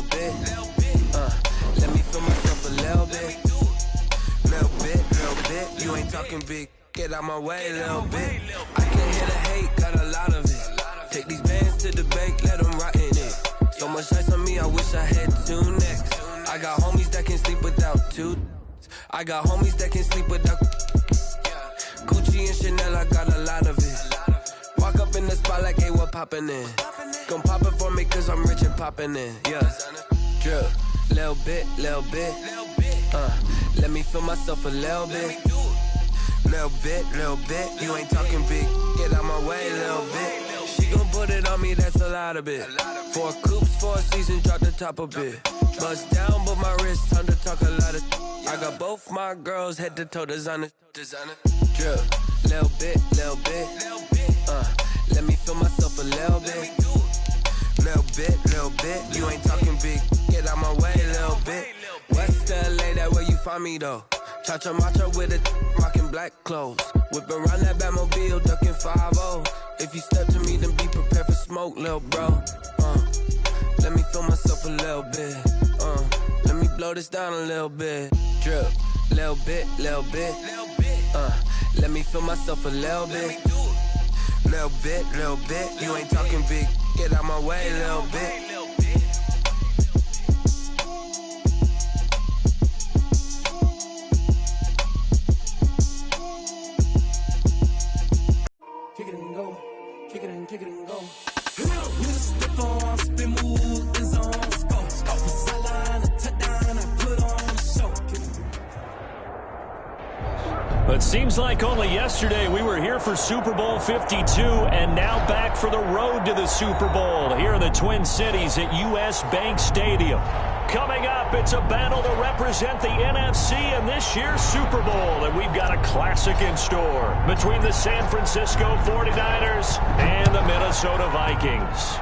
little bit. Let me feel myself a little bit. Little bit. You ain't talking big. Get out my way, little bit. I can't hear the hate, got a lot of it. Take these bands to the bank, let them rot in it. So much ice on me, I wish I had two necks. I got homies that can sleep without two. I got homies that can sleep without Gucci and Chanel, I got a lot of it. Walk up in the spot like, hey, what poppin' in? Gon' pop it for me cause I'm rich and poppin' in. Yeah, drip, little bit. Let me feel myself a little bit. Little bit. You ain't talking big. Get out my way, little bit. She gon' put it on me, that's a lot of it. 4 coupes, 4 seasons, drop the top a bit. Bust down, but my wrist, time to talk a lot of. I got both my girls head to toe designer. Drip, little bit. Let me feel myself a little bit. Little bit. You ain't talking big. Get out my way, little bit. West LA, that where you find me though. Cha-cha matcha with a rockin' black clothes. Whippin' around that Batmobile, duckin' 5-0. If you step to me, then be prepared for smoke, lil' bro. Let me feel myself a little bit. Let me blow this down a little bit. Drip, little bit. Let me feel myself a little bit. Little bit. You ain't talking big. Get out my way, little bit. Kick it and go. Kick it and go. Mr. Vaughn, spin move is on scope. Off the sideline, a touchdown, I put on the show. It seems like only yesterday we were here for Super Bowl 52 and now back for the road to the Super Bowl here in the Twin Cities at US Bank Stadium. Coming up, it's a battle to represent the NFC in this year's Super Bowl, and we've got a classic in store between the San Francisco 49ers and the Minnesota Vikings.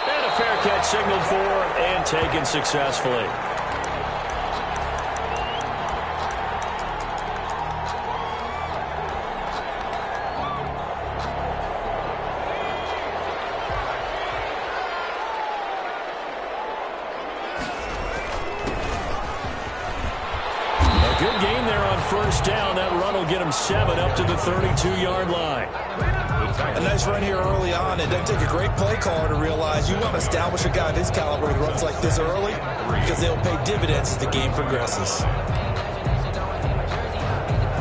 And a fair catch signaled for and taken successfully. Good game there on first down. That run will get him 7 up to the 32-yard line. A nice run here early on. It doesn't take a great play caller to realize you want to establish a guy of his caliber who runs like this early because they'll pay dividends as the game progresses.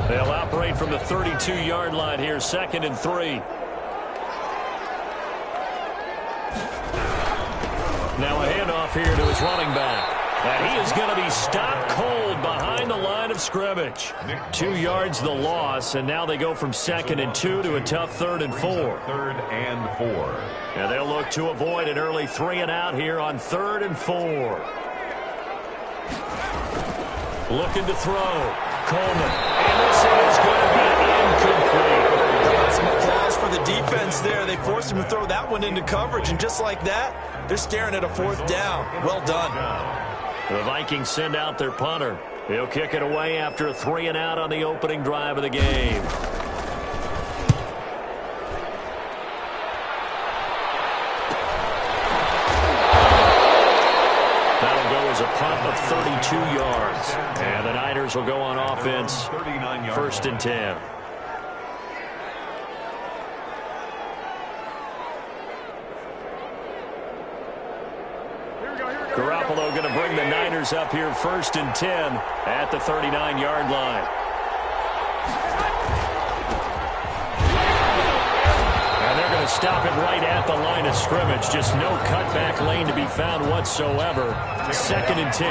They'll operate from the 32-yard line here, 2nd and 3. Now a handoff here to his running back. And he is going to be stopped cold behind the line of scrimmage. 2 yards the loss, and now they go from 2nd and 2 to a tough 3rd and 4. 3rd and 4. And they'll look to avoid an early 3 and out here on 3rd and 4. Looking to throw. Coleman. And this is going to be incomplete. Some applause for the defense there. They forced him to throw that one into coverage, and just like that, they're staring at a 4th down. Well done. The Vikings send out their punter. He'll kick it away after a 3 and out on the opening drive of the game. That'll go as a punt of 32 yards. And the Niners will go on offense, 1st and 10. Garoppolo going to bring the Niners up here 1st and 10 at the 39-yard line. And they're going to stop it right at the line of scrimmage. Just no cutback lane to be found whatsoever. 2nd and 10.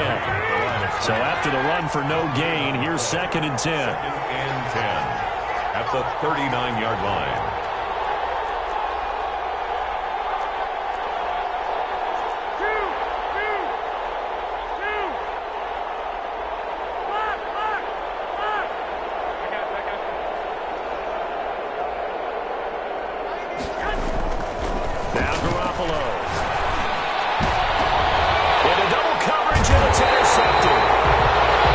So after the run for no gain, here's 2nd and 10. 2nd and 10 at the 39-yard line. Now Garoppolo. Into double coverage, and it's intercepted.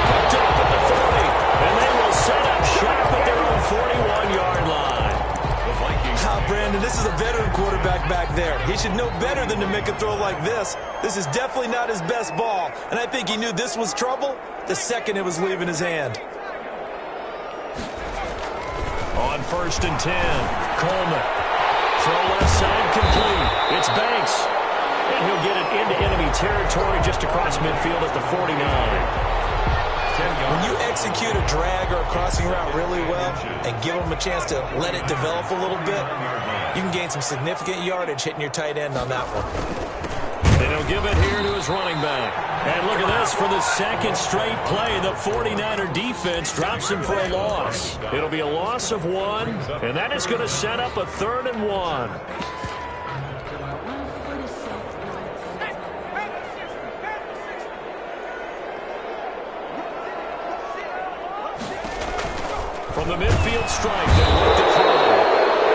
Picked off at the 30. And they will set up shop at their own 41-yard line. quarterback back there. He should know better than to make a throw like this. This is definitely not his best ball, and I think he knew this was trouble the second it was leaving his hand. On 1st and 10, Coleman. Throw left side complete. It's Banks. And he'll get it into enemy territory just across midfield at the 49. When you execute a drag or a crossing route really well and give them a chance to let it develop a little bit, you can gain some significant yardage hitting your tight end on that one. And he'll give it here to his running back. And look at this. For the second straight play, the 49er defense drops him for a loss. It'll be a loss of 1, and that is going to set up a 3rd and 1. From the midfield stripe, they'll look to throw.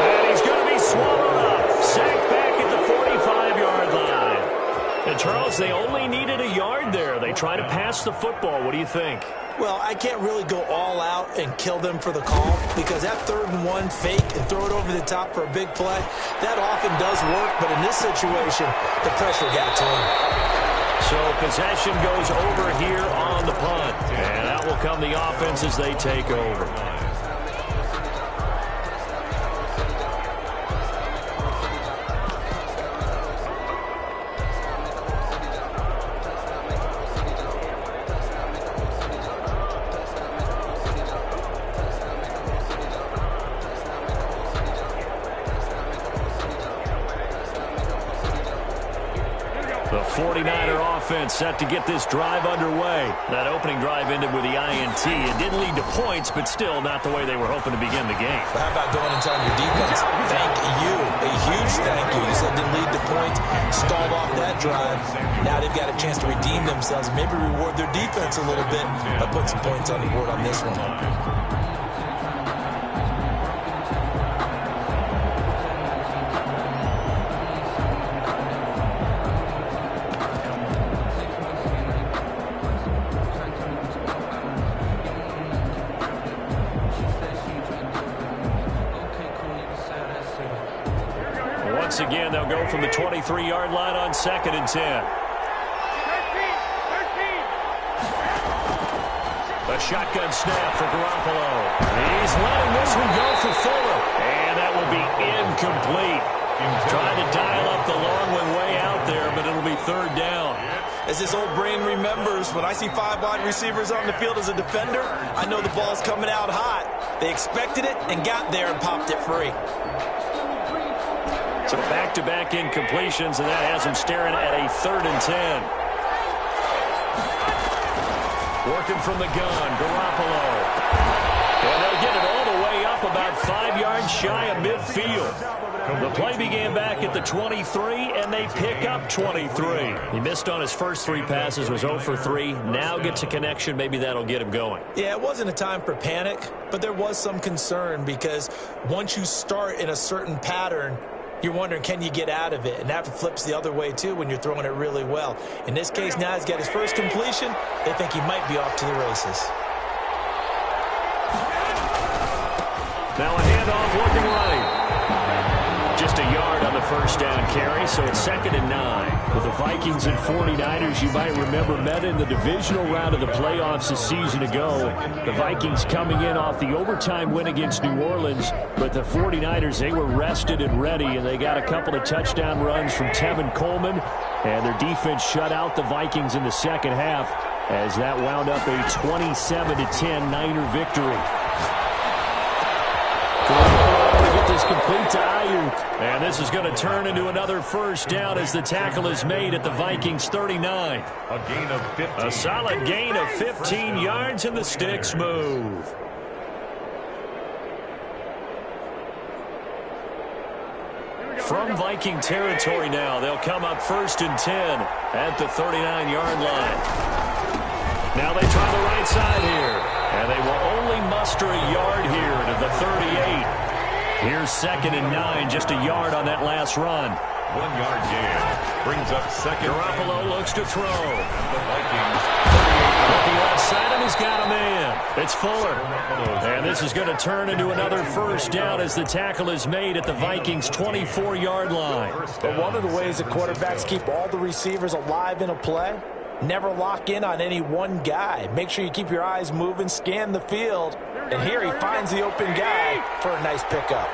And he's going to be swallowed up. Sacked back at the 45-yard line. And Charles, they only needed a yard there. They try to pass the football. What do you think? Well, I can't really go all out and kill them for the call because that 3rd and 1 fake and throw it over the top for a big play, that often does work. But in this situation, the pressure got to him. So possession goes over here on the punt. And out will come the offense as they take over. The 49er offense set to get this drive underway. That opening drive ended with the INT. It didn't lead to points, but still not the way they were hoping to begin the game. How about going and telling your defense, thank you, a huge thank you. You said didn't lead to points, stalled off that drive. Now they've got a chance to redeem themselves, maybe reward their defense a little bit by putting some points on the board on this one. Once again, they'll go from the 23-yard line on 2nd and 10. A shotgun snap for Garoppolo. He's letting this one go for Fuller. And that will be incomplete. Trying to dial up the long one way out there, but it'll be 3rd down. As his old brain remembers, when I see 5 wide receivers on the field as a defender, I know the ball's coming out hot. They expected it and got there and popped it free. So back-to-back incompletions, and that has them staring at a 3rd and 10. Working from the gun, Garoppolo. And they'll get it all the way up about 5 yards shy of midfield. The play began back at the 23, and they pick up 23. He missed on his first 3 passes, was 0 for 3. Now gets a connection. Maybe that'll get him going. Yeah, it wasn't a time for panic, but there was some concern because once you start in a certain pattern, you're wondering, can you get out of it? And that flips the other way, too, when you're throwing it really well. In this case, now he's got his first completion. They think he might be off to the races. Now a handoff looking right. Just a yard on the first down carry, so it's 2nd and 9. With the Vikings and 49ers, you might remember, met in the divisional round of the playoffs a season ago. The Vikings coming in off the overtime win against New Orleans, but the 49ers, they were rested and ready, and they got a couple of touchdown runs from Tevin Coleman, and their defense shut out the Vikings in the second half as that wound up a 27-10 Niner victory. Get this complete to Ayuk. And this is going to turn into another first down as the tackle is made at the Vikings 39. A gain of 15. A solid gain of 15 yards, and the sticks move. From Viking territory now, they'll come up 1st and 10 at the 39-yard line. Now they try the right side here, and they will only muster a yard here to the 38. Here's 2nd and 9, just a yard on that last run. 1 yard gain. Brings up 2nd. Garoppolo looks to throw. The Vikings. Looking left inside him. He's got a man. It's Fuller. And this is going to turn into another first down as the tackle is made at the Vikings' 24-yard line. But one of the ways that quarterbacks keep all the receivers alive in a play, never lock in on any one guy. Make sure you keep your eyes moving, scan the field. And here he finds the open guy for a nice pickup.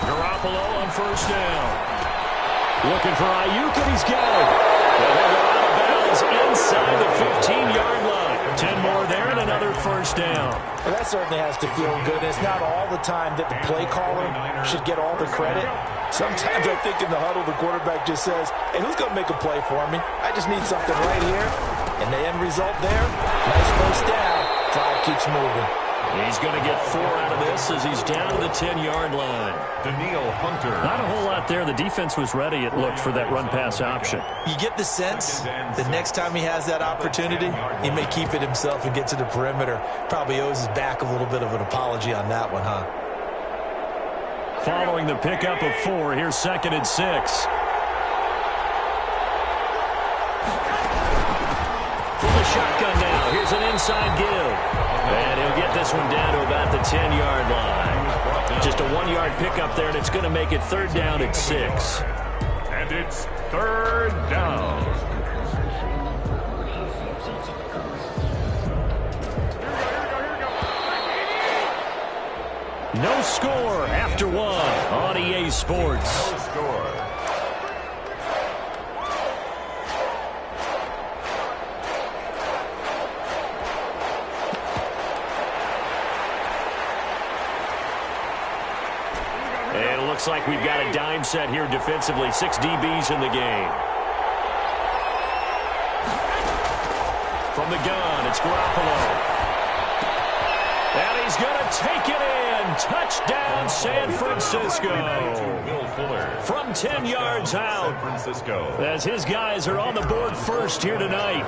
Garoppolo on first down. Looking for Ayuk, and he's got it. They'll go out of bounds inside the 15-yard line. 10 more there and another first down. Well, that certainly has to feel good. It's not all the time that the play caller should get all the credit. Sometimes I think in the huddle, the quarterback just says, hey, who's going to make a play for me? I just need something right here. And the end result there, nice first down. Drive keeps moving. He's going to get 4 out of this as he's down to the 10-yard line. Daniil Hunter. Not a whole lot there. The defense was ready, it looked, for that run-pass option. You get the sense the next time he has that opportunity, he may keep it himself and get to the perimeter. Probably owes his back a little bit of an apology on that one, huh? Following the pickup of 4, here's 2nd and 6. From the shotgun now, here's an inside give. And he'll get this one down to about the 10-yard line. Just a 1-yard pickup there, and it's going to make it 3rd down at 6. And it's 3rd down. No score after 1 on EA Sports. No score. Looks like we've got a dime set here defensively. 6 DBs in the game. From the gun, it's Garoppolo. And he's going to take it in. Touchdown, San Francisco. From 10 yards out. As his guys are on the board first here tonight.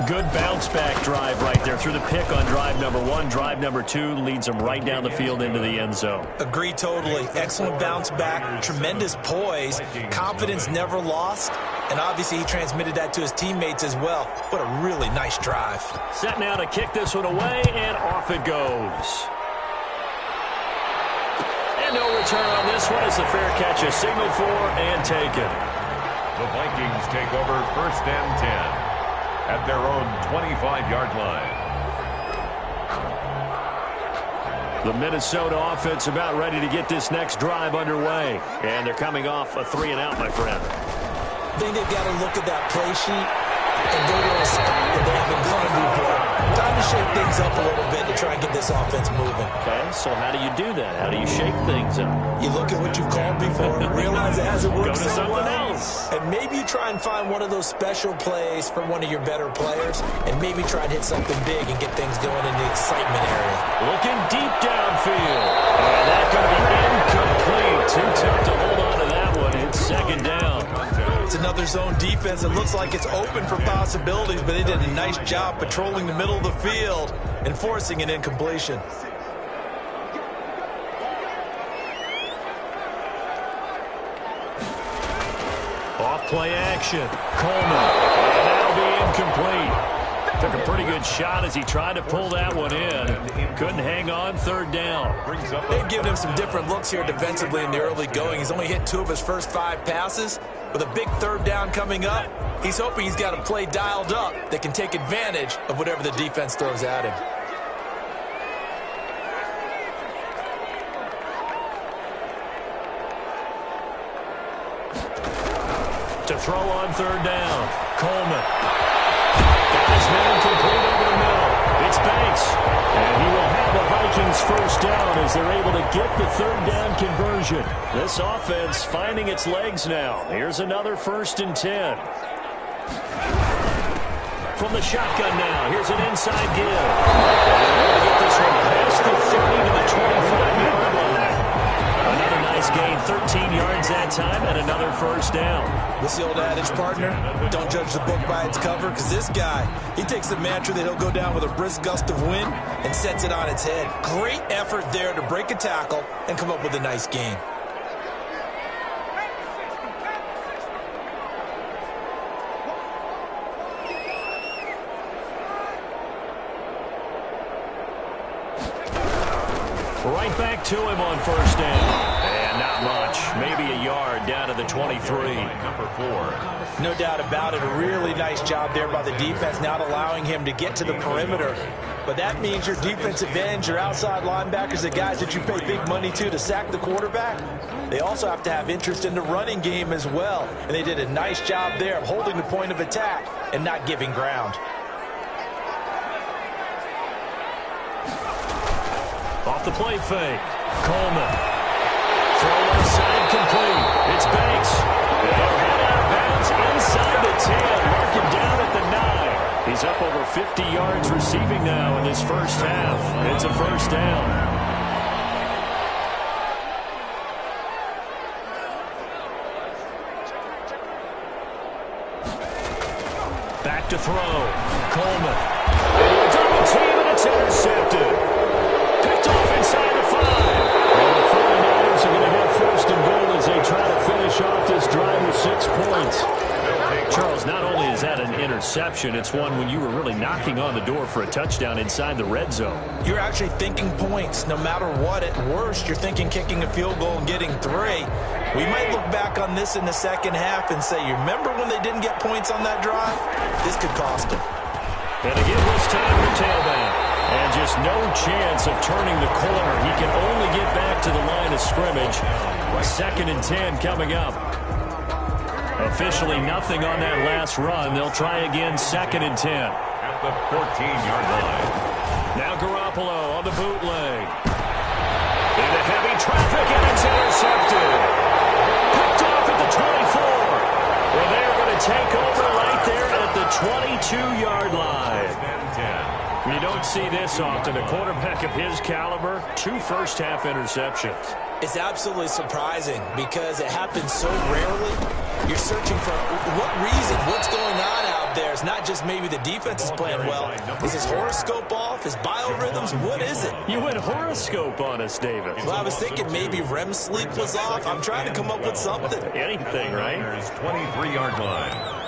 Good bounce-back drive right there through the pick on drive number 1. Drive number 2 leads them right down the field into the end zone. Agree totally. Excellent bounce-back, tremendous poise, confidence never lost, and obviously he transmitted that to his teammates as well. What a really nice drive. Set now to kick this one away, and off it goes. And no return on this one as the fair catch is signaled for and taken. The Vikings take over 1st and 10. At their own 25-yard line. The Minnesota offense about ready to get this next drive underway. And they're coming off a 3-and-out, my friend. I think they've got to look at that play sheet and go to a spot that they haven't gone before. Time to shake things up a little bit to try and get this offense moving. Okay, so how do you do that? How do you shake things up? You look at what you've called before, realize it hasn't worked so something well. else. And maybe you try and find one of those special plays from one of your better players, and maybe try and hit something big and get things going in the excitement area. Looking deep downfield. And that's going to be incomplete. Too tough to hold on to that one. It's 2nd down. It's another zone defense. It looks like it's open for possibilities, but they did a nice job patrolling the middle of the field and forcing an incompletion. Off play action. Coleman. And that'll be incomplete. Took a pretty good shot as he tried to pull that one in. Couldn't hang on. 3rd down. They've given him some different looks here defensively in the early going. He's only hit 2 of his first 5 passes. With a big 3rd down coming up, he's hoping he's got a play dialed up that can take advantage of whatever the defense throws at him. To throw on 3rd down. Coleman. Got his man complete over the middle. It's Banks. And he will have the Vikings first down as they're able to get the 3rd down conversion. This offense finding its legs now. Here's another 1st and 10. From the shotgun now. Here's an inside give. And they're able to get this one past the 30 to the 25-yard line. Another nice gain, 13 yards that time, and another first down. This is the old adage, partner. Don't judge the book by its cover, because this guy, he takes the mantra that he'll go down with a brisk gust of wind and sets it on its head. Great effort there to break a tackle and come up with a nice gain. Right back to him on first down. And not much. Maybe a yard down to the 23. Number 4. No doubt about it. A really nice job there by the defense, not allowing him to get to the perimeter. But that means your defensive ends, your outside linebackers, the guys that you pay big money to sack the quarterback, they also have to have interest in the running game as well. And they did a nice job there of holding the point of attack and not giving ground. Off the play fake. Coleman. Throw inside complete. It's Banks. They'll head out of bounds inside the 10. Mark him down at the 9. He's up over 50 yards receiving now in this first half. It's a first down. Back to throw. Coleman. Double team, and it's intercepted. Picked off inside the 5. And the 49ers are going to have first and goal as they try to finish off this drive with 6 points. Charles, not only is that an interception, it's one when you were really knocking on the door for a touchdown inside the red zone. You're actually thinking points. No matter what, at worst, you're thinking kicking a field goal and getting 3. We might look back on this in the second half and say, you remember when they didn't get points on that drive? This could cost them. And again, this time the tailback. And just no chance of turning the corner. He can only get back to the line of scrimmage. 2nd and 10 coming up. Officially nothing on that last run. They'll try again 2nd and 10. At the 14-yard line. Now Garoppolo on the bootleg. Into heavy traffic, and it's intercepted. Picked off at the 24. Well, they're going to take over right there at the 22-yard line. You don't see this often. A quarterback of his caliber, 2 first-half interceptions. It's absolutely surprising because it happens so rarely. You're searching for what reason, what's going on out there. It's not just maybe the defense is playing well. Is his horoscope off? His biorhythms? What is it? You went horoscope on us, David. Well, I was thinking maybe REM sleep was off. I'm trying to come up with something. Anything, right? 23-yard line.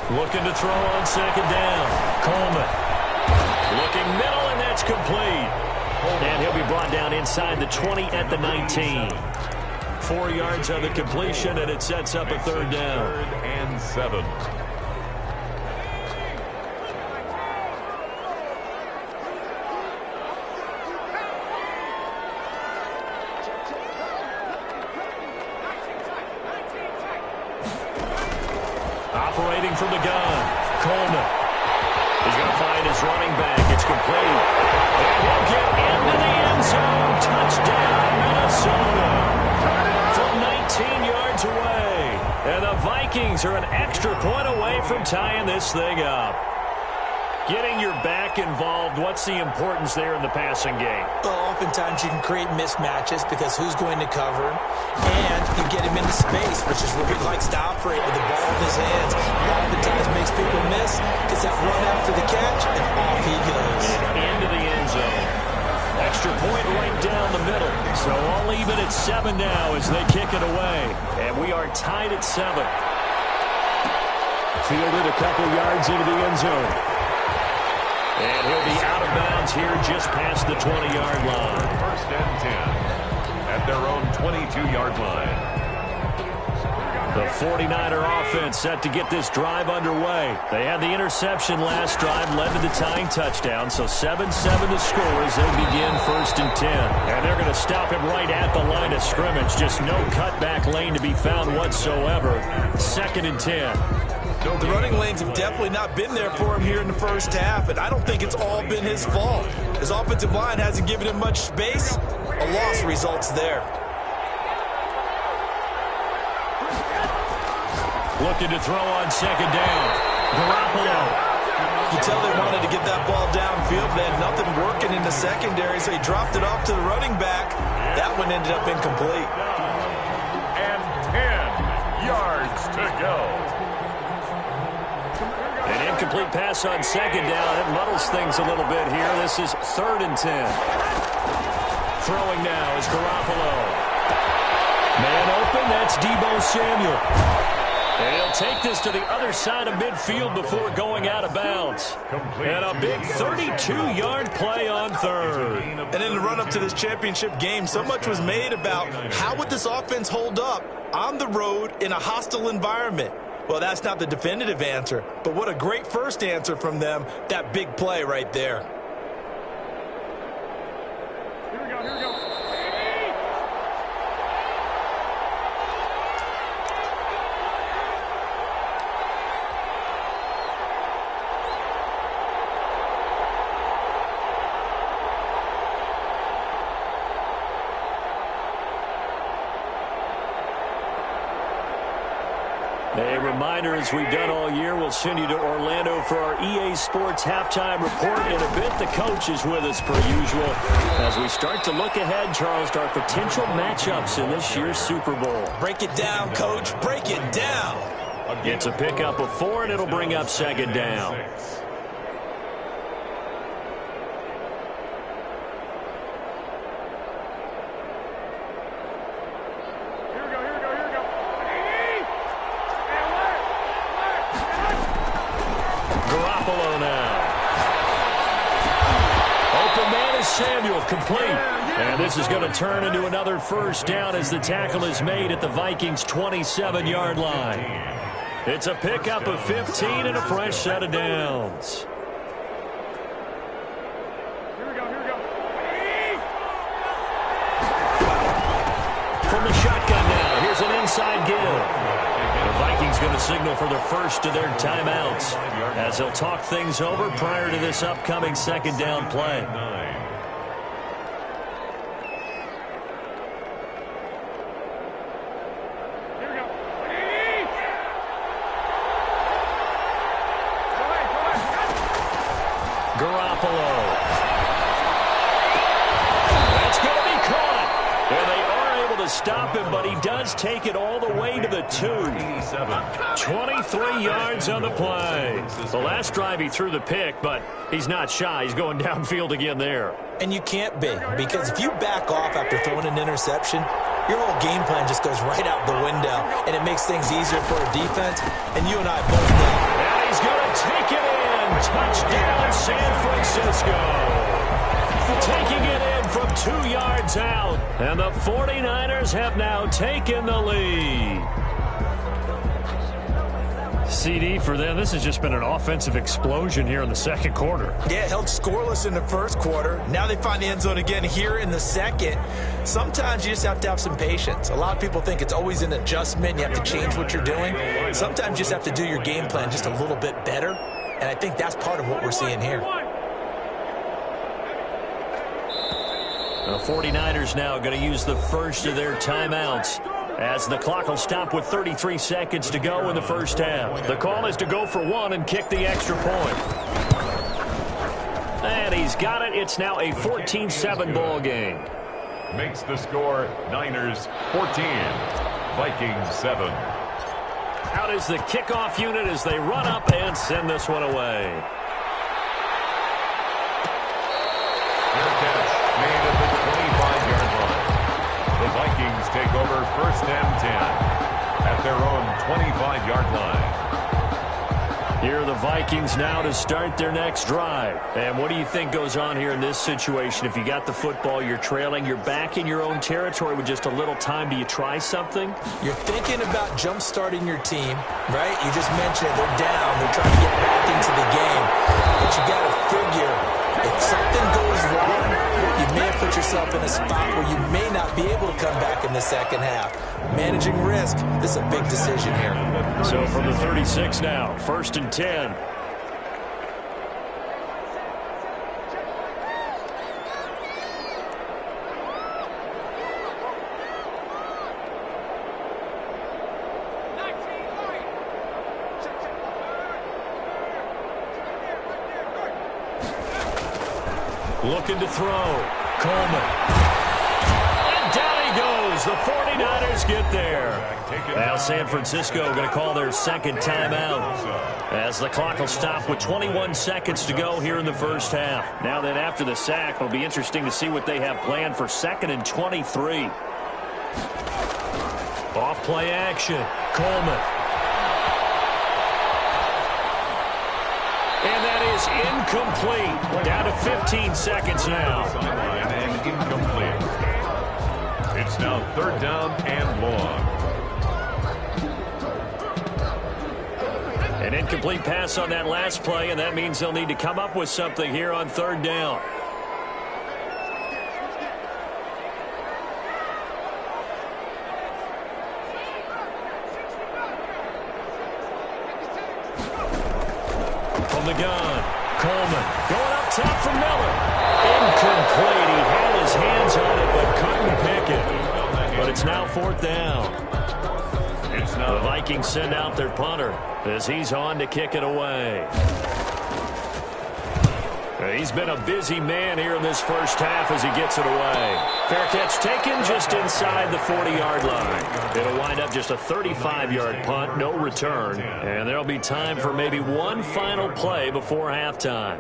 Looking to throw on 2nd down. Coleman. Looking middle, and that's complete. And he'll be brought down inside the 20 at the 19. 4 yards on the completion, and it sets up a 3rd down. 3rd and 7. Operating from the gun. Coleman. He's going to find his running back. It's complete. And he'll get into the end zone. Touchdown, Minnesota. From 19 yards away. And the Vikings are an extra point away from tying this thing up. Getting your back involved, what's the importance there in the passing game? Well, oftentimes you can create mismatches because who's going to cover him, and you get him into space, which is where he likes to operate with the ball in his hands. Oftentimes makes people miss, gets that run after the catch, and off he goes. Into the end zone. Extra point right down the middle. So all even at 7 now as they kick it away. And we are tied at 7. Fielded a couple yards into the end zone. And he'll be out of bounds here just past the 20-yard line. 1st and 10 at their own 22-yard line. The 49er offense set to get this drive underway. They had the interception last drive, led to the tying touchdown, so 7-7 to score as they begin 1st and 10. And they're going to stop him right at the line of scrimmage. Just no cutback lane to be found whatsoever. 2nd and 10. The running lanes have definitely not been there for him here in the first half, and I don't think it's all been his fault. His offensive line hasn't given him much space. A loss results there. Looking to throw on 2nd down. Garoppolo. You tell they wanted to get that ball downfield. They had nothing working in the secondary, so he dropped it off to the running back. That one ended up incomplete. And 10 yards to go. An incomplete pass on 2nd down. It muddles things a little bit here. This is 3rd and 10. Throwing now is Garoppolo. Man open, that's Deebo Samuel. And he'll take this to the other side of midfield before going out of bounds. And a big 32-yard play on third. And in the run-up to this championship game, so much was made about how would this offense hold up on the road in a hostile environment. Well, that's not the definitive answer, but what a great first answer from them, that big play right there. Here we go. A reminder, as we've done all year, we'll send you to Orlando for our EA Sports halftime report in a bit. The coach is with us per usual as we start to look ahead, Charles, to our potential matchups in this year's Super Bowl. Break it down, Coach. Break it down. It's a pickup of 4, and it'll bring up second down. Samuel complete. And this is going to turn into another first down as the tackle is made at the Vikings' 27-yard line. It's a pickup of 15 and a fresh set of downs. Here we go. From the shotgun now, here's an inside give. The Vikings going to signal for the first of their timeouts as they'll talk things over prior to this upcoming second down play. Stop him, but he does take it all the way to the 2. 23 yards on the play. The last drive he threw the pick, but he's not shy. He's going downfield again there. And you can't be, because if you back off after throwing an interception, your whole game plan just goes right out the window, and it makes things easier for a defense, and you and I both know. And he's going to take it in. Touchdown, San Francisco. Taking it in from 2 yards out. And the 49ers have now taken the lead. CD for them. This has just been an offensive explosion here in the second quarter. Yeah, held scoreless in the first quarter. Now they find the end zone again here in the second. Sometimes you just have to have some patience. A lot of people think it's always an adjustment. You have to change what you're doing. Sometimes you just have to do your game plan just a little bit better. And I think that's part of what we're seeing here. The 49ers now going to use the first of their timeouts as the clock will stop with 33 seconds to go in the first half. The call is to go for 1 and kick the extra point. And he's got it. It's now a 14-7 ball game. Makes the score Niners 14, Vikings 7. Out is the kickoff unit as they run up and send this one away. Made at the 25-yard line. The Vikings take over 1st and 10 at their own 25-yard line. Here are the Vikings now to start their next drive. And what do you think goes on here in this situation? If you got the football, you're trailing, you're back in your own territory with just a little time. Do you try something? You're thinking about jump-starting your team, right? You just mentioned it. They're down. They're trying to get back into the game. But you got to figure if something goes wrong, you may have put yourself in a spot where you may not be able to come back in the second half. Managing risk, this is a big decision here. So from the 36 now, 1st and 10. Looking to throw. Coleman. And down he goes. The 49ers get there. Now San Francisco going to call their second timeout as the clock will stop with 21 seconds to go here in the first half. Now then after the sack, it'll be interesting to see what they have planned for 2nd and 23. Off play action. Coleman. is incomplete. Down to 15 seconds now. Sideline and incomplete. It's now 3rd down and long. An incomplete pass on that last play, and that means they'll need to come up with something here on 3rd down. From the gun, Coleman going up top for Miller. Incomplete. He had his hands on it but couldn't pick it. But it's now 4th down. The Vikings send out their punter as he's on to kick it away. He's been a busy man here in this first half as he gets it away. Fair catch taken just inside the 40-yard line. It'll wind up just a 35-yard punt, no return. And there'll be time for maybe one final play before halftime.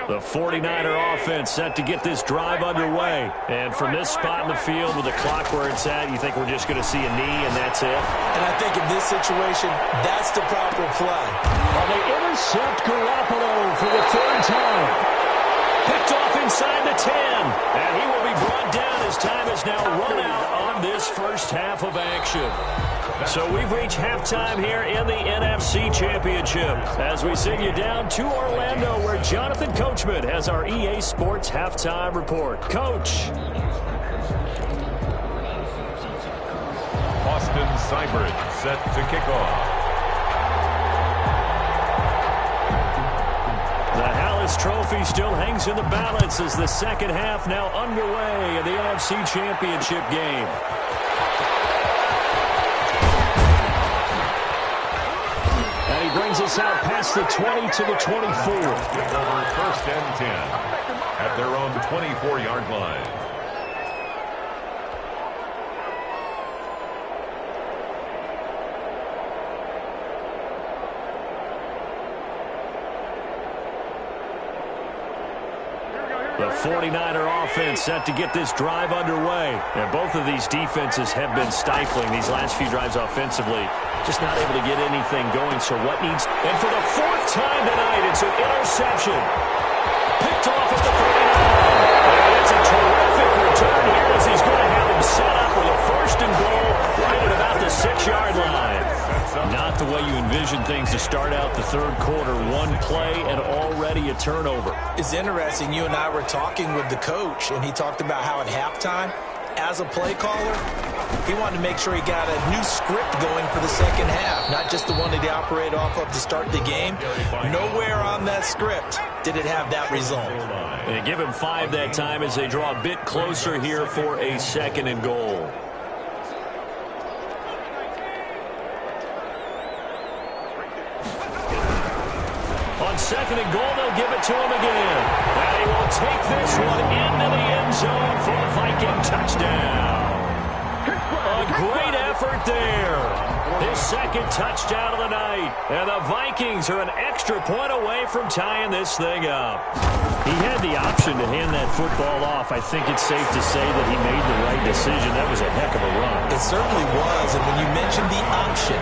The 49er offense set to get this drive underway. And from this spot in the field with the clock where it's at, you think we're just going to see a knee and that's it? And I think in this situation, that's the proper play. Well, they intercept Garoppolo for the 3rd time. Picked off inside the 10. And he will be brought down as time is now run out on this first half of action. So we've reached halftime here in the NFC Championship as we send you down to Orlando where Jonathan Coachman has our EA Sports Halftime Report. Coach. Austin Seibert set to kick off. The Hallis Trophy still hangs in the balance as the second half now underway in the NFC Championship game. Brings us out past the 20 to the 24. Over 1st and 10 at their own 24-yard line. The 49er offense set to get this drive underway. And both of these defenses have been stifling these last few drives offensively. Just not able to get anything going. So what needs... And for the 4th time tonight, it's an interception. Picked off at the 39. And it's a terrific return here as he's going to have him set up with a 1st and goal right at about the 6-yard line. Not the way you envision things to start out the 3rd quarter. One play and already a turnover. It's interesting. You and I were talking with the coach, and he talked about how at halftime, as a play caller, he wanted to make sure he got a new script going for the second half, not just the one that he operated off of to start the game. Nowhere on that script did it have that result. They give him 5 that time as they draw a bit closer here for a 2nd and goal. On 2nd and goal, they'll give it to him again. And he will take this one into the end zone for a Viking touchdown. A great effort there. His 2nd touchdown of the night. And the Vikings are an extra point away from tying this thing up. He had the option to hand that football off. I think it's safe to say that he made the right decision. That was a heck of a run. It certainly was. And when you mentioned the option,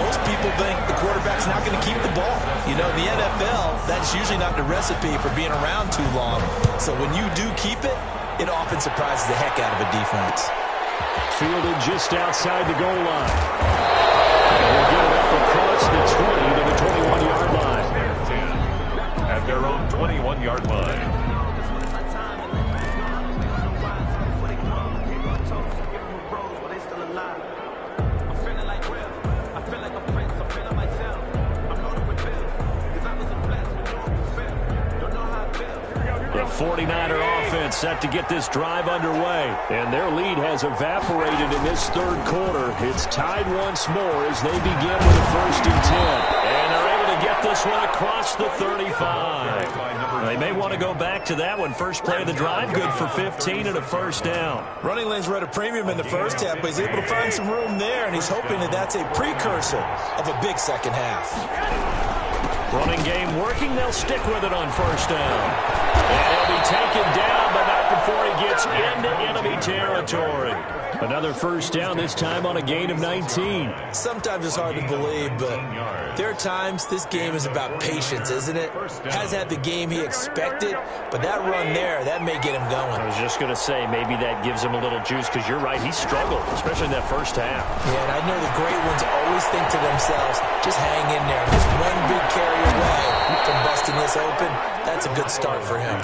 most people think the quarterback's not going to keep the ball. You know, the NFL, that's usually not the recipe for being around too long. So when you do keep it, it often surprises the heck out of a defense. Fielded just outside the goal line. And we'll get it up across the 20 to the 21-yard line. At their own 21-yard line. The 49er offense set to get this drive underway. And their lead has evaporated in this 3rd quarter. It's tied once more as they begin with a 1st and 10. And they're able to get this one across the 35. They may want to go back to that one. First play of the drive, good for 15 and a 1st down. Running lanes were at a premium in the first half, but he's able to find some room there, and he's hoping that that's a precursor of a big second half. Running game working. They'll stick with it on first down. And he'll be taken down, but not before he gets into enemy territory. Another first down, this time on a gain of 19. Sometimes it's hard to believe, but there are times this game is about patience, isn't it? Has had the game he expected, but that run there, that may get him going. I was just going to say, maybe that gives him a little juice, because you're right, he struggled, especially in that first half. Yeah, and I know the great ones always think to themselves, just hang in there. Just one big carry away from busting this open. That's a good start for him.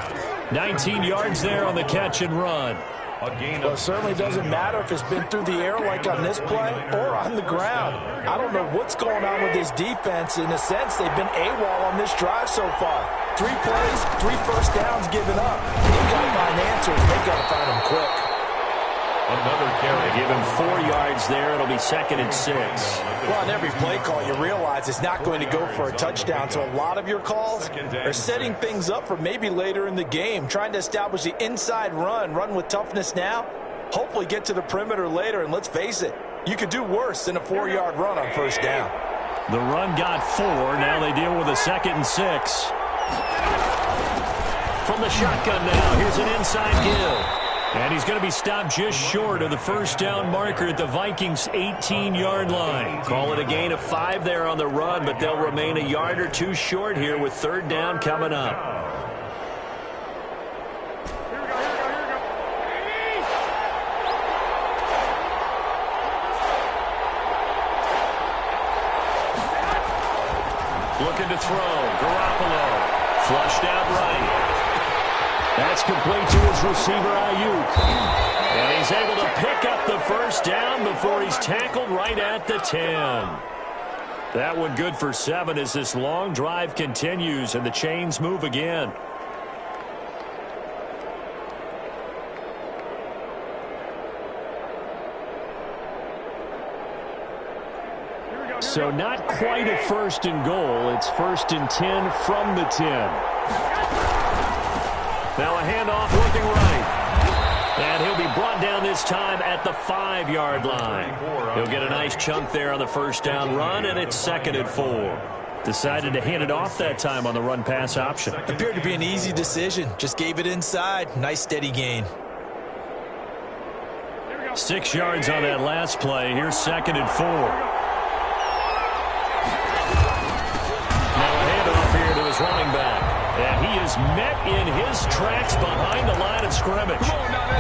19 yards there on the catch and run. Well, it certainly doesn't matter if it's been through the air like on this play or on the ground. I don't know what's going on with this defense. In a sense, they've been AWOL on this drive so far. 3 plays, 3 first downs given up. They've got to find answers. They've got to find them quick. Another carry. Give him 4 yards there. It'll be 2nd and 6. Well, on every play call, you realize it's not going to go for a touchdown. So a lot of your calls are setting things up for maybe later in the game, trying to establish the inside run with toughness now, hopefully get to the perimeter later. And let's face it, you could do worse than a 4-yard run on first down. The run got 4. Now they deal with a 2nd and 6. From the shotgun now, here's an inside give. And he's going to be stopped just short of the first down marker at the Vikings' 18-yard line. Call it a gain of 5 there on the run, but they'll remain a yard or 2 short here with 3rd down coming up. Looking to throw. Garoppolo. Flushed out right. That's complete to his receiver, Ayuk. And he's able to pick up the first down before he's tackled right at the 10. That one good for 7 as this long drive continues and the chains move again. So not quite a 1st and goal. It's 1st and 10 from the 10. Now a handoff looking right. And he'll be brought down this time at the 5-yard line. He'll get a nice chunk there on the first down run, and it's 2nd and 4. Decided to hand it off that time on the run-pass option. Appeared to be an easy decision. Just gave it inside. Nice steady gain. 6 yards on that last play. Here's 2nd and 4. Now a handoff here to his running back. And he is met in his tracks behind the line of scrimmage.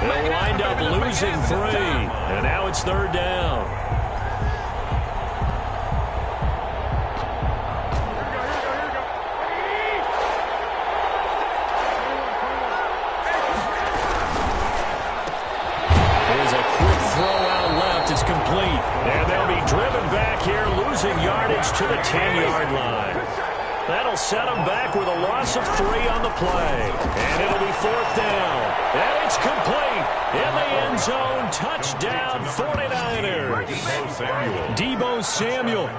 They'll wind up losing 3. And now it's 3rd down. There's a quick throw out left. It's complete. And they'll be driven back here, losing yardage to the 10-yard line. That'll set them back with a loss of 3 on the play. And it'll be 4th down. And it's complete. In the end zone. Touchdown, 49ers. Deebo Samuel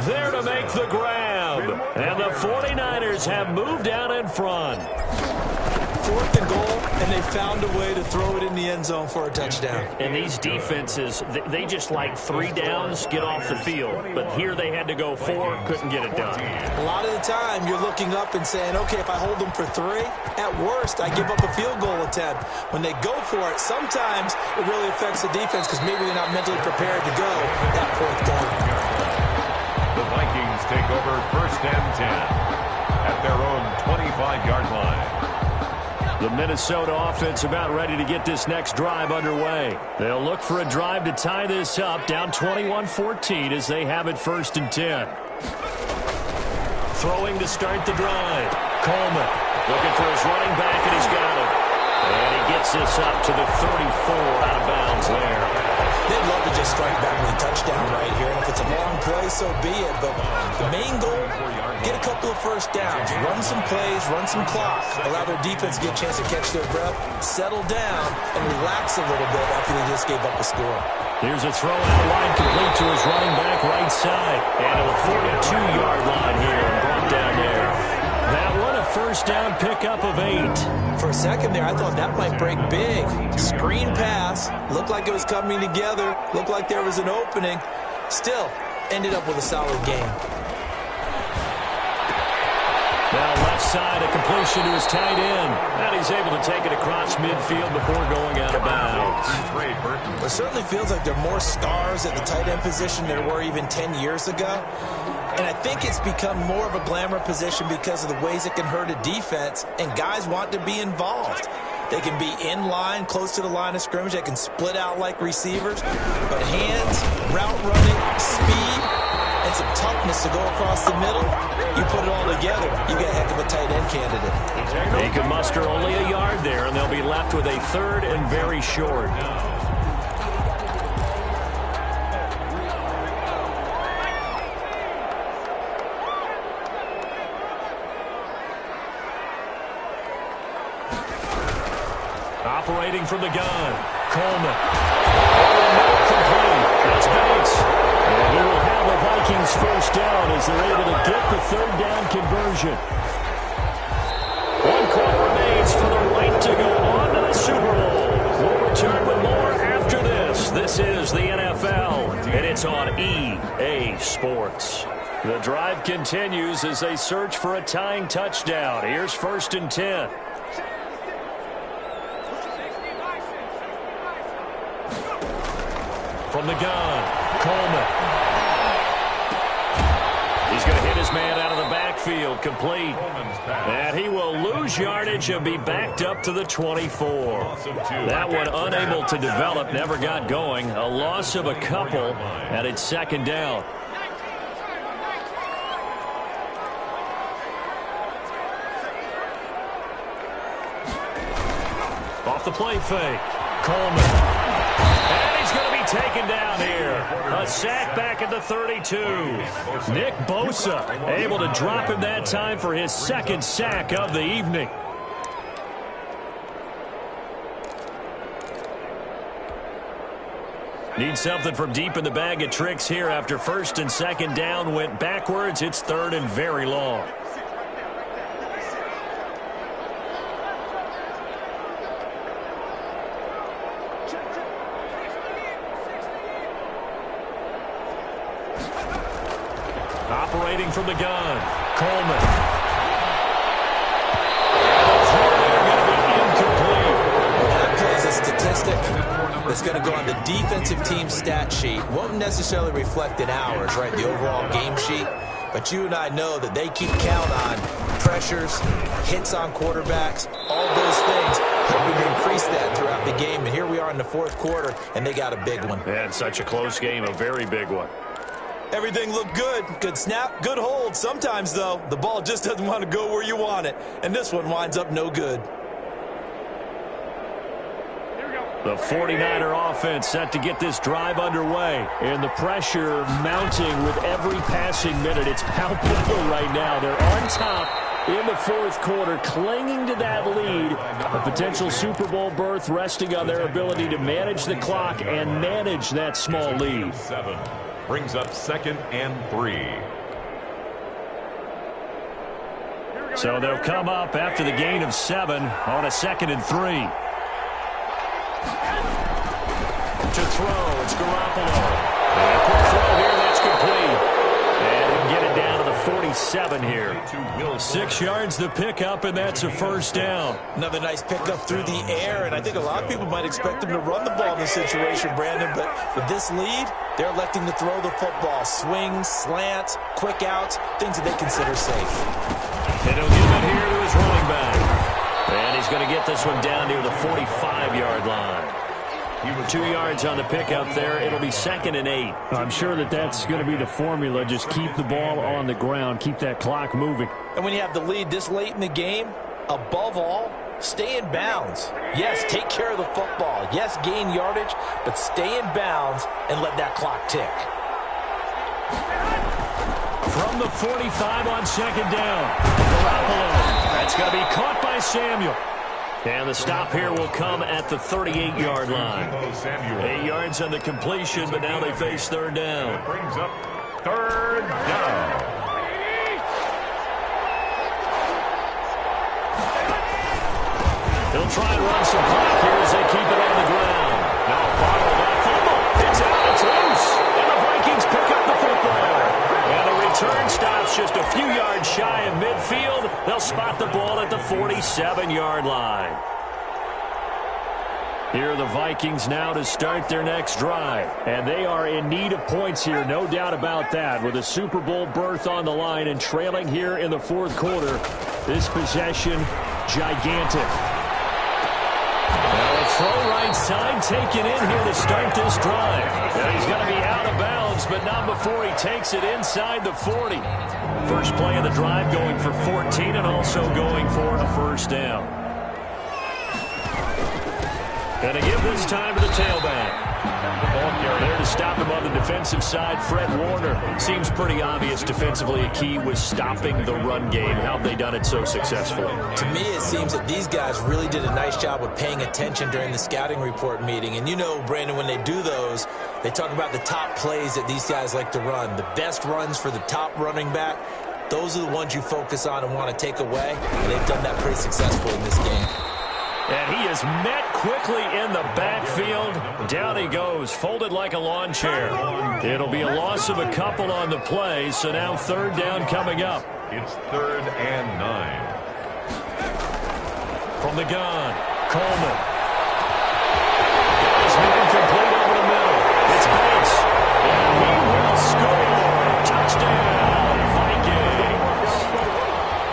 there to make the grab. And the 49ers have moved out in front. 4th and goal, and they found a way to throw it in the end zone for a touchdown. And these defenses, they just like 3 downs, get off the field. But here they had to go 4, couldn't get it done. A lot of the time, you're looking up and saying, okay, if I hold them for 3, at worst, I give up a field goal attempt. When they go for it, sometimes it really affects the defense because maybe they're not mentally prepared to go that 4th down. The Vikings take over 1st and 10 at their own 25-yard line. The Minnesota offense about ready to get this next drive underway. They'll look for a drive to tie this up, down 21-14 as they have it 1st and 10. Throwing to start the drive. Coleman looking for his running back, and he's got it. And he gets this up to the 34 out of bounds there. They'd love to just strike back with a touchdown right here, and if it's a long play, so be it. But the main goal, get a couple of first downs, run some plays, run some clock, allow their defense to get a chance to catch their breath, settle down, and relax a little bit after they just gave up a score. Here's a throw out wide, complete to his running back right side. And to the 42-yard line here, and brought down there. That one, a first down pickup of 8. For a second there, I thought that might break big. Screen pass, looked like it was coming together, looked like there was an opening. Still, ended up with a solid game. side, a completion to his tight end. And he's able to take it across midfield before going out of bounds. It certainly feels like there are more stars at the tight end position than there were even 10 years ago. And I think it's become more of a glamour position because of the ways it can hurt a defense, and guys want to be involved. They can be in line, close to the line of scrimmage. They can split out like receivers. But hands, route running, speed, and some toughness to go across the middle, you put it all together, you get a heck of a tight end candidate. He can muster only a yard there, and they'll be left with a third and very short. Operating from the gun, Coleman. Complete. That's Banks. And he will have the Vikings first down as they're able to get the third down conversion. 1 quarter remains for the right to go on to the Super Bowl. We'll return with more after this. This is the NFL, and it's on EA Sports. The drive continues as they search for a tying touchdown. Here's 1st and 10. From the gun, Coleman. He's going to hit his man out of the backfield, complete. And he will lose yardage and be backed up to the 24. That one unable to develop, never got going. A loss of a couple, and it's 2nd down. Off the play fake, Coleman. Going to be taken down here. A sack back at the 32. Nick Bosa able to drop him that time for his 2nd sack of the evening. Need something from deep in the bag of tricks here after 1st and 2nd down went backwards. It's 3rd and very long. Operating from the gun, Coleman. That plays a statistic that's going to go on the defensive team stat sheet. Won't necessarily reflect in ours, right, the overall game sheet. But you and I know that they keep count on pressures, hits on quarterbacks, all those things, hoping to increase that throughout the game. And here we are in the 4th quarter, and they got a big one. And such a close game, a very big one. Everything looked good. Good snap, good hold. Sometimes, though, the ball just doesn't want to go where you want it. And this one winds up no good. The 49er offense set to get this drive underway. And the pressure mounting with every passing minute. It's palpable right now. They're on top in the 4th quarter, clinging to that lead. A potential Super Bowl berth resting on their ability to manage the clock and manage that small lead. Brings up 2nd and 3. So they'll come up after the gain of 7 on a 2nd and 3. To throw, it's Garoppolo. And a quick throw here, that's complete. And he'll get it down to the 47 here. 6 yards the pickup, and that's a 1st down. Another nice pickup through the air, and I think a lot of people might expect them to run the ball in this situation, Brandon, but with this lead, they're electing to throw the football. Swings, slants, quick outs, things that they consider safe. And he'll give it here to his running back. And he's going to get this one down near the 45-yard line. 2 yards on the pickup there. It'll be 2nd and 8. I'm sure that that's going to be the formula. Just keep the ball on the ground. Keep that clock moving. And when you have the lead this late in the game, above all, stay in bounds. Yes, take care of the football. Yes, gain yardage, but stay in bounds and let that clock tick. From the 45 on 2nd down. Garoppolo. That's going to be caught by Samuel. And the stop here will come at the 38-yard line. 8 yards on the completion, but now they face 3rd down. It brings up 3rd down. They'll try and run some clock here as they keep it on the ground. Now bottled that fumble. It's out. It's loose. And the Vikings pick up the football. And the return stops just a few yards yards shy of midfield. They'll spot the ball at the 47-yard line. Here are the Vikings now to start their next drive. And they are in need of points here, no doubt about that. With a Super Bowl berth on the line and trailing here in the fourth quarter. This possession, gigantic. Now a throw right side taken in here to start this drive. And he's going to be out of bounds, but not before he takes it inside the 40. First play of the drive going for 14 and also going for a first down. And a give this time to the tailback. The ball carrier there to stop him on the defensive side. Fred Warner. Seems pretty obvious defensively a key was stopping the run game. How have they done it so successfully? To me, it seems that these guys really did a nice job of paying attention during the scouting report meeting. And you know, Brandon, when they do those, they talk about the top plays that these guys like to run. The best runs for the top running back. Those are the ones you focus on and want to take away. And they've done that pretty successful in this game. And he is met quickly in the backfield. Down he goes, folded like a lawn chair. It'll be a loss of a couple on the play, so now third down coming up. It's 3rd and 9. From the gun, Coleman. Guys moving complete over the middle. It's Bates. And he will score. Touchdown, Vikings.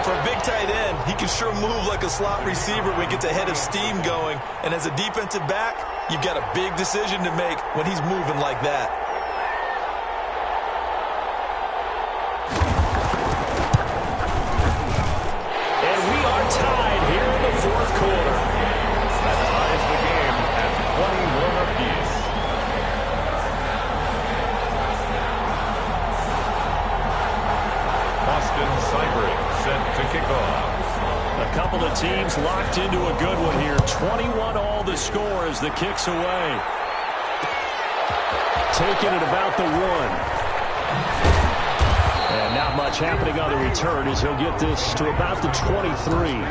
For a big tight end, he can sure move like a slot receiver when he gets a head of steam going. And as a defensive back, you've got a big decision to make when he's moving like that. And we are tied here in the fourth quarter. That ties the game at 21 apiece. Austin Seibert set to kick off. A couple of teams locked into a good one here. 21 all the score as the kick's away. Taking it about the 1. And not much happening on the return as he'll get this to about the 23.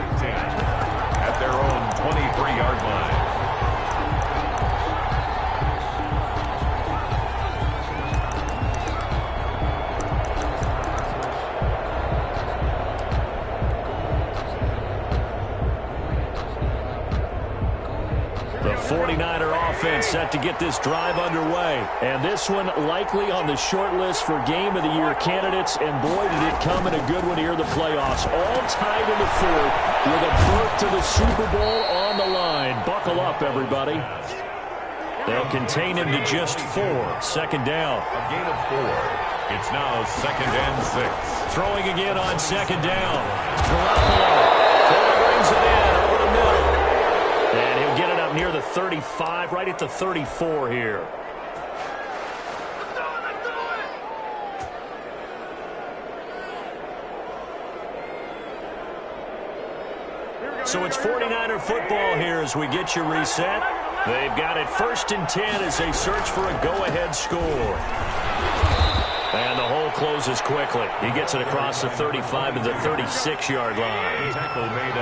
At their own 23-yard line. The 49er offense set to get this drive underway. And this one likely on the short list for Game of the Year candidates. And boy, did it come in a good one here in the playoffs. All tied in the fourth with a berth to the Super Bowl on the line. Buckle up, everybody. They'll contain him to just 4. Second down. A gain of 4. It's now 2nd and 6. Throwing again on second down. Garoppolo brings it in over the middle. And he'll get it up near the 35, right at the 34 here. So it's 49er football here as we get you reset. They've got it 1st and 10 as they search for a go-ahead score. And the hole closes quickly. He gets it across the 35 to the 36-yard line.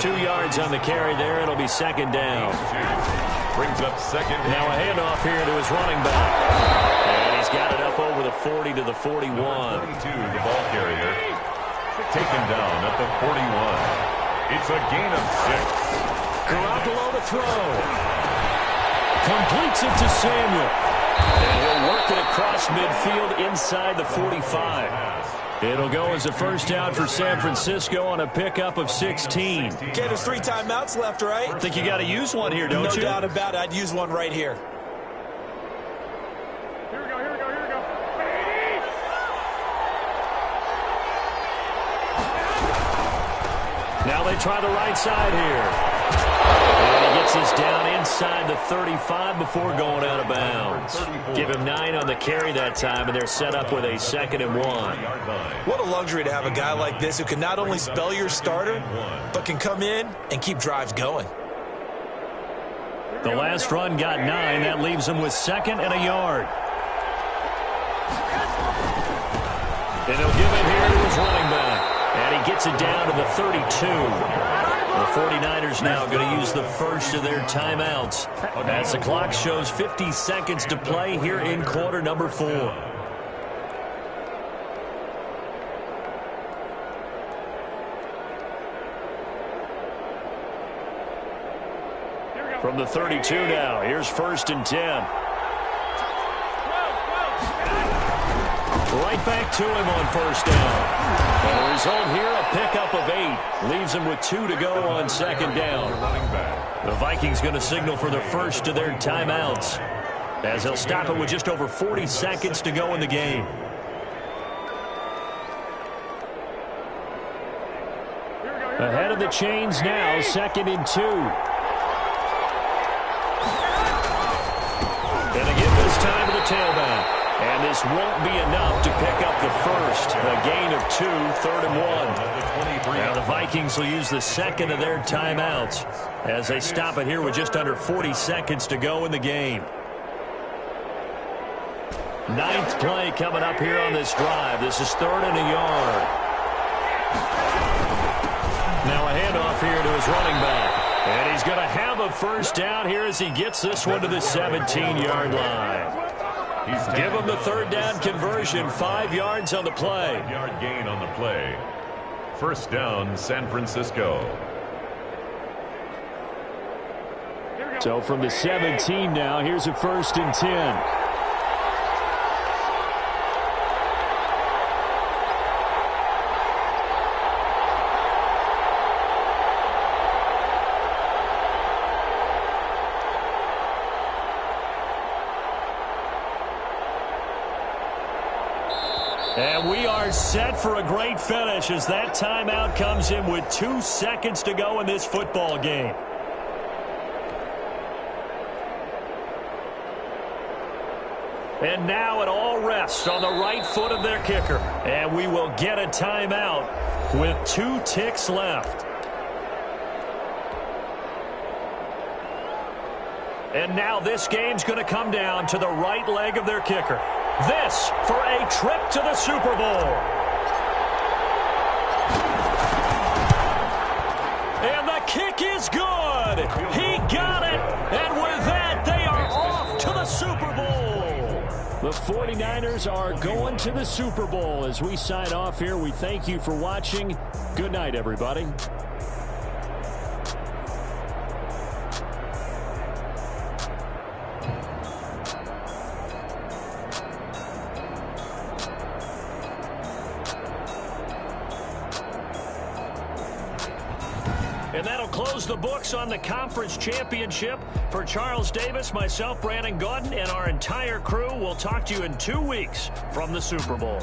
2 yards on the carry there. It'll be second down. Brings up second. Now a handoff here to his running back. And he's got it up over the 40 to the 41. 22, the ball carrier. Taken down at the 41. It's a gain of 6. Garoppolo to throw. Completes it to Samuel. And he'll work it across midfield inside the 45. It'll go as a first down for San Francisco on a pickup of 16. Okay, there's 3 timeouts left, right? I think you got to use one here, don't you? No doubt about it. I'd use one right here. Here we go. Now they try the right side here. And he gets us down inside the 35 before going out of bounds. Give him 9 on the carry that time, and they're set up with a 2nd and 1. What a luxury to have a guy like this who can not only spell your starter, but can come in and keep drives going. The last run got 9. That leaves him with 2nd and a yard. And he'll give it here to his running back. And he gets it down to the 32. The 49ers now going to use the first of their timeouts as the clock shows 50 seconds to play here in quarter number 4. From the 32 now, here's 1st and 10. Right back to him on 1st down. And the result here, a pickup of 8. Leaves him with 2 to go on 2nd down. The Vikings going to signal for their first of their timeouts, as they'll stop it with just over 40 seconds to go in the game. Ahead of the chains now, 2nd and 2. And again this time to the tailback. And this won't be enough to pick up the first. A gain of 2, 3rd and 1. Now the Vikings will use the second of their timeouts as they stop it here with just under 40 seconds to go in the game. 9th play coming up here on this drive. This is 3rd and a yard. Now a handoff here to his running back. And he's going to have a first down here as he gets this one to the 17-yard line. Give him the 3rd down conversion, 5 yards on the play. 5-yard gain on the play. 1st down, San Francisco. So from the 17 now, here's a 1st and 10. And we are set for a great finish as that timeout comes in with 2 seconds to go in this football game. And now it all rests on the right foot of their kicker. And we will get a timeout with 2 ticks left. And now this game's going to come down to the right leg of their kicker. This for a trip to the Super Bowl. And the kick is good. He got it. And with that, they are off to the Super Bowl. The 49ers are going to the Super Bowl. As we sign off here, we thank you for watching. Good night, everybody. And that'll close the books on the conference championship. For Charles Davis, myself, Brandon Gaudin, and our entire crew, we'll talk to you in 2 weeks from the Super Bowl.